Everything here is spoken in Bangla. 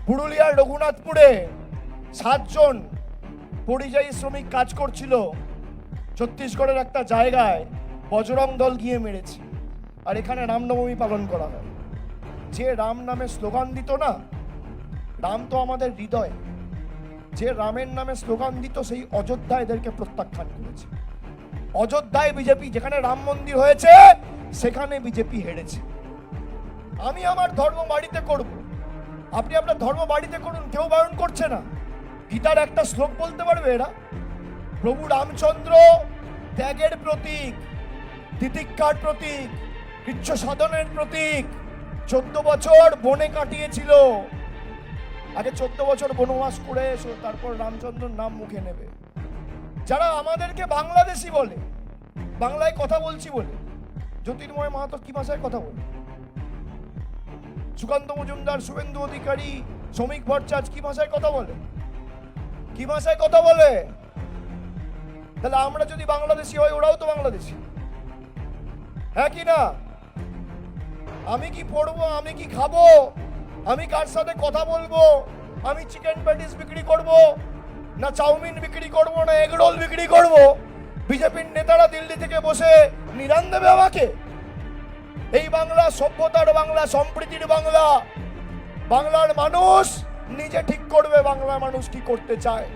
পুরুলিয়ার রঘুনাথপুরে 7 জন পরিযায়ী শ্রমিক কাজ করছিল, ছত্তিশগড়ের একটা জায়গায় বজরং দল গিয়ে মেরেছে। আর এখানে রামনবমী পালন করা হয়। যে রাম নামে স্লোগান দিত না, রাম তো আমাদের হৃদয়, যে রামের নামে স্লোগান দিত সেই অযোধ্যা এদেরকে প্রত্যাখ্যান করেছে। অযোধ্যায় বিজেপি, যেখানে রাম মন্দির হয়েছে সেখানে বিজেপি হেরেছে। আমি আমার ধর্ম বাড়িতে করব, আপনি আপনার ধর্ম বাড়িতে করুন, কেউ বারণ করছে না। গীতার একটা শ্লোক বলতে পারবে এরা? প্রভু রামচন্দ্র ত্যাগের প্রতীক, তিতিক্ষার প্রতীক, কৃচ্ছ সাধনের প্রতীক। 14 বছর বনে কাটিয়েছিল। আগে 14 বছর বনবাস করে এসো, তারপর রামচন্দ্রর নাম মুখে নেবে। যারা আমাদেরকে বাংলাদেশি বলে, বাংলায় কথা বলছি বলে, জ্যোতির্ময় মাহাতো কি ভাষায় কথা বলে? সুকান্ত মজুমদার, শুভেন্দু অধিকারী, শ্রমিক ভট্টাচার্য কি ভাষায় কথা বলে? কি ভাষায় কথা বলে? তাহলে আমরা যদি বাংলাদেশি হই, ওরাও তো বাংলাদেশি, হ্যাঁ কি না? আমি কি পড়বো, আমি কি খাবো, আমি কার সাথে কথা বলবো, আমি চিকেন প্যাটিস বিক্রি করব না চাউমিন বিক্রি করব না এগরোল বিক্রি করব, বিজেপির নেতারা দিল্লি থেকে বসে নিরান দেবে আমাকে? এই বাংলা সভ্যতার বাংলা, সম্প্রীতির বাংলা। বাংলার মানুষ নিজে ঠিক করবে বাংলা মানুষ কি করতে চায়।